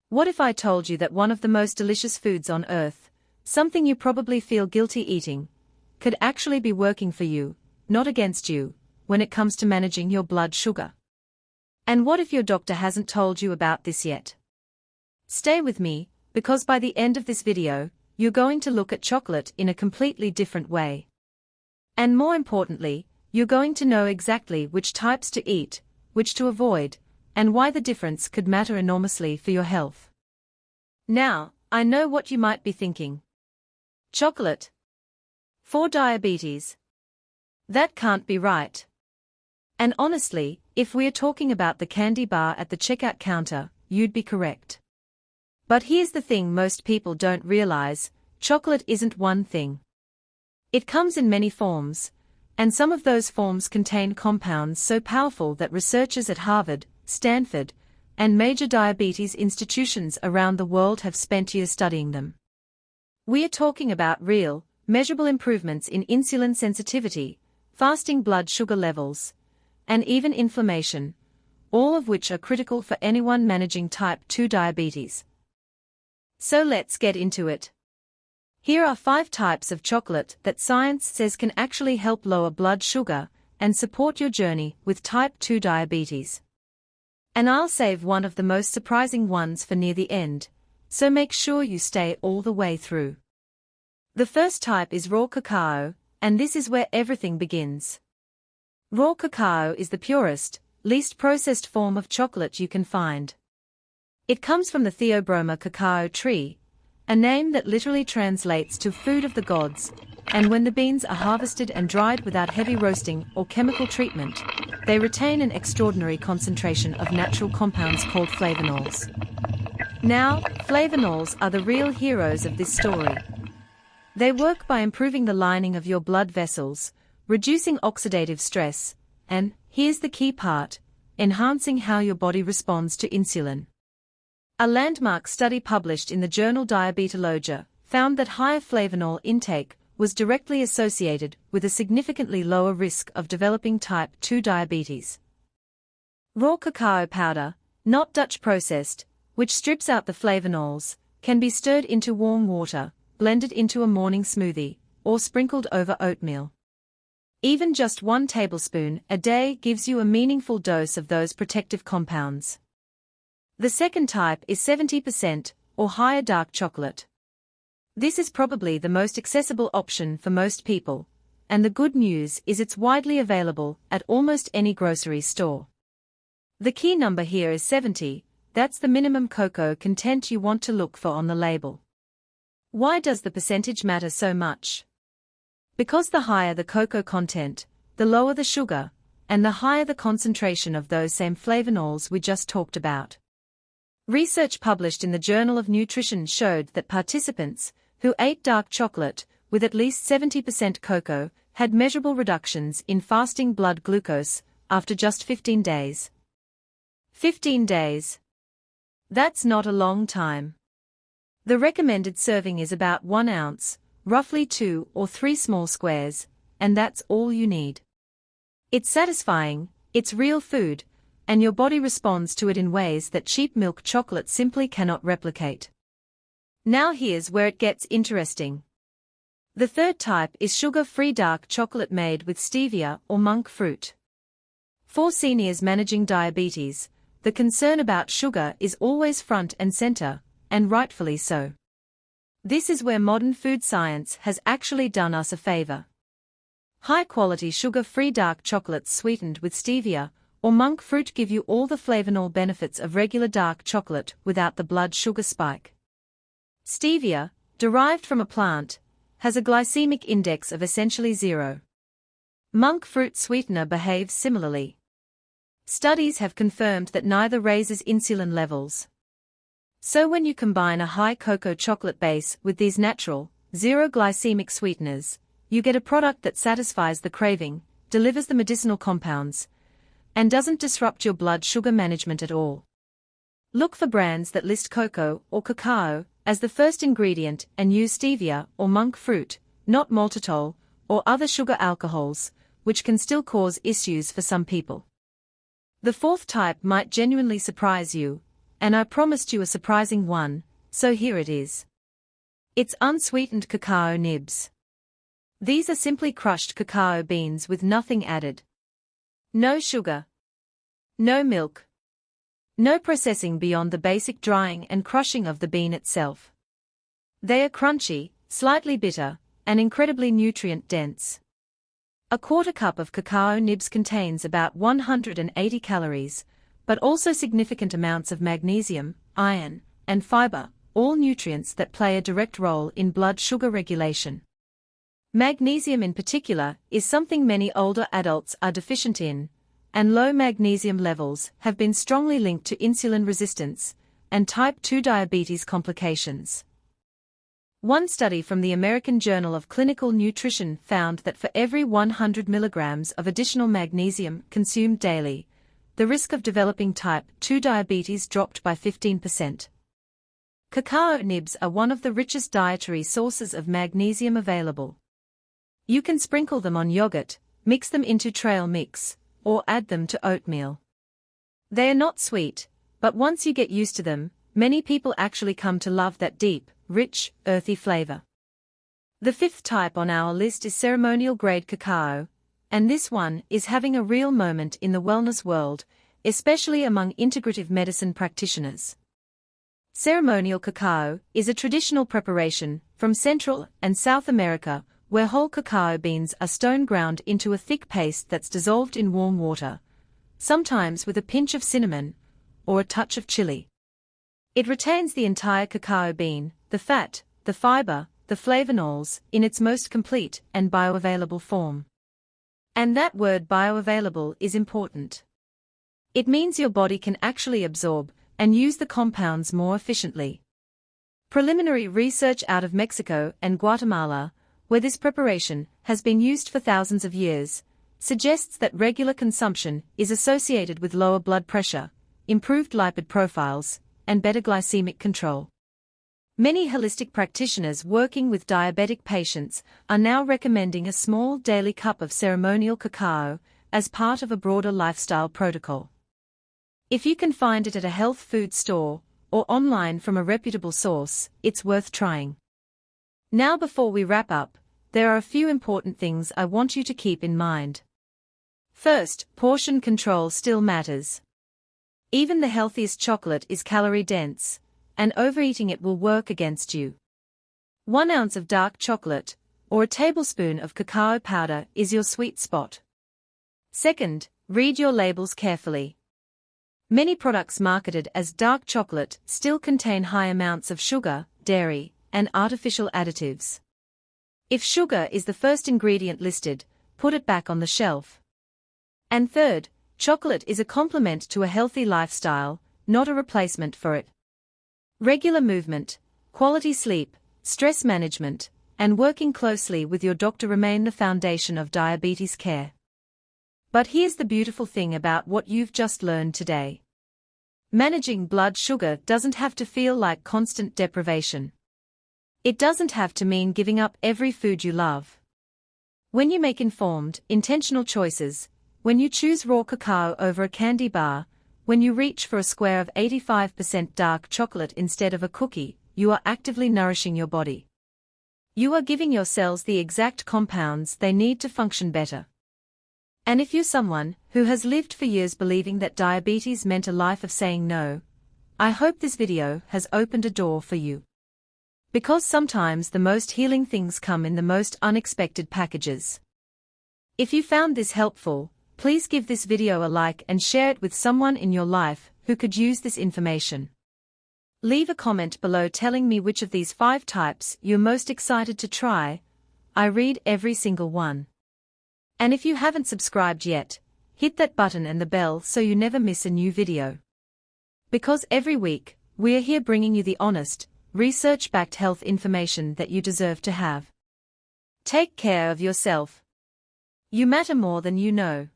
What if I told you that one of the most delicious foods on earth, something you probably feel guilty eating, could actually be working for you, not against you, when it comes to managing your blood sugar? And what if your doctor hasn't told you about this yet? Stay with me, because by the end of this video, you're going to look at chocolate in a completely different way. And more importantly, you're going to know exactly which types to eat, which to avoid, and why the difference could matter enormously for your health. Now, I know what you might be thinking. Chocolate for diabetes. That can't be right. And honestly, if we're talking about the candy bar at the checkout counter, you'd be correct. But here's the thing most people don't realize: chocolate isn't one thing. It comes in many forms, and some of those forms contain compounds so powerful that researchers at Harvard, Stanford, and major diabetes institutions around the world have spent years studying them. We're talking about real, measurable improvements in insulin sensitivity, fasting blood sugar levels, and even inflammation, all of which are critical for anyone managing type 2 diabetes. So let's get into it. Here are 5 types of chocolate that science says can actually help lower blood sugar and support your journey with type 2 diabetes. And I'll save one of the most surprising ones for near the end, so make sure you stay all the way through. The first type is raw cacao, and this is where everything begins. Raw cacao is the purest, least processed form of chocolate you can find. It comes from the Theobroma cacao tree, a name that literally translates to food of the gods, and when the beans are harvested and dried without heavy roasting or chemical treatment, they retain an extraordinary concentration of natural compounds called flavonols. Now, flavonols are the real heroes of this story. They work by improving the lining of your blood vessels, reducing oxidative stress, and, here's the key part, enhancing how your body responds to insulin. A landmark study published in the journal Diabetologia found that higher flavonol intake was directly associated with a significantly lower risk of developing type 2 diabetes. Raw cacao powder, not Dutch processed, which strips out the flavonols, can be stirred into warm water, blended into a morning smoothie, or sprinkled over oatmeal. Even just 1 tablespoon a day gives you a meaningful dose of those protective compounds. The second type is 70% or higher dark chocolate. This is probably the most accessible option for most people, and the good news is it's widely available at almost any grocery store. The key number here is 70, that's the minimum cocoa content you want to look for on the label. Why does the percentage matter so much? Because the higher the cocoa content, the lower the sugar, and the higher the concentration of those same flavonols we just talked about. Research published in the Journal of Nutrition showed that participants who ate dark chocolate with at least 70% cocoa had measurable reductions in fasting blood glucose after just 15 days. 15 days. That's not a long time. The recommended serving is about 1 ounce, roughly 2 or 3 small squares, and that's all you need. It's satisfying, it's real food, and your body responds to it in ways that cheap milk chocolate simply cannot replicate. Now here's where it gets interesting. The third type is sugar-free dark chocolate made with stevia or monk fruit. For seniors managing diabetes, the concern about sugar is always front and center, and rightfully so. This is where modern food science has actually done us a favor. High-quality sugar-free dark chocolates sweetened with stevia or monk fruit give you all the flavonol benefits of regular dark chocolate without the blood sugar spike. Stevia, derived from a plant, has a glycemic index of essentially 0. Monk fruit sweetener behaves similarly. Studies have confirmed that neither raises insulin levels. So when you combine a high cocoa chocolate base with these natural, 0 glycemic sweeteners, you get a product that satisfies the craving, delivers the medicinal compounds, and doesn't disrupt your blood sugar management at all. Look for brands that list cocoa or cacao as the first ingredient and use stevia or monk fruit, not maltitol or other sugar alcohols, which can still cause issues for some people. The fourth type might genuinely surprise you, and I promised you a surprising one, so here it is. It's unsweetened cacao nibs. These are simply crushed cacao beans with nothing added. No sugar. No milk. No processing beyond the basic drying and crushing of the bean itself. They are crunchy, slightly bitter, and incredibly nutrient-dense. A quarter cup of cacao nibs contains about 180 calories, but also significant amounts of magnesium, iron, and fiber, all nutrients that play a direct role in blood sugar regulation. Magnesium in particular is something many older adults are deficient in, and low magnesium levels have been strongly linked to insulin resistance and type 2 diabetes complications. One study from the American Journal of Clinical Nutrition found that for every 100 milligrams of additional magnesium consumed daily, the risk of developing type 2 diabetes dropped by 15%. Cacao nibs are one of the richest dietary sources of magnesium available. You can sprinkle them on yogurt, mix them into trail mix, or add them to oatmeal. They are not sweet, but once you get used to them, many people actually come to love that deep, rich, earthy flavor. The fifth type on our list is ceremonial-grade cacao, and this one is having a real moment in the wellness world, especially among integrative medicine practitioners. Ceremonial cacao is a traditional preparation from Central and South America where whole cacao beans are stone ground into a thick paste that's dissolved in warm water, sometimes with a pinch of cinnamon or a touch of chili. It retains the entire cacao bean, the fat, the fiber, the flavonols, in its most complete and bioavailable form. And that word bioavailable is important. It means your body can actually absorb and use the compounds more efficiently. Preliminary research out of Mexico and Guatemala, where this preparation has been used for thousands of years, suggests that regular consumption is associated with lower blood pressure, improved lipid profiles, and better glycemic control. Many holistic practitioners working with diabetic patients are now recommending a small daily cup of ceremonial cacao as part of a broader lifestyle protocol. If you can find it at a health food store or online from a reputable source, it's worth trying. Now, before we wrap up, there are a few important things I want you to keep in mind. First, portion control still matters. Even the healthiest chocolate is calorie-dense, and overeating it will work against you. 1 ounce of dark chocolate, or a tablespoon of cacao powder is your sweet spot. Second, read your labels carefully. Many products marketed as dark chocolate still contain high amounts of sugar, dairy, and artificial additives. If sugar is the first ingredient listed, put it back on the shelf. And third, chocolate is a complement to a healthy lifestyle, not a replacement for it. Regular movement, quality sleep, stress management, and working closely with your doctor remain the foundation of diabetes care. But here's the beautiful thing about what you've just learned today. Managing blood sugar doesn't have to feel like constant deprivation. It doesn't have to mean giving up every food you love. When you make informed, intentional choices, when you choose raw cacao over a candy bar, when you reach for a square of 85% dark chocolate instead of a cookie, you are actively nourishing your body. You are giving your cells the exact compounds they need to function better. And if you're someone who has lived for years believing that diabetes meant a life of saying no, I hope this video has opened a door for you. Because sometimes the most healing things come in the most unexpected packages. If you found this helpful, please give this video a like and share it with someone in your life who could use this information. Leave a comment below telling me which of these 5 types you're most excited to try. I read every single one. And if you haven't subscribed yet, hit that button and the bell so you never miss a new video. Because every week, we're here bringing you the honest, research-backed health information that you deserve to have. Take care of yourself. You matter more than you know.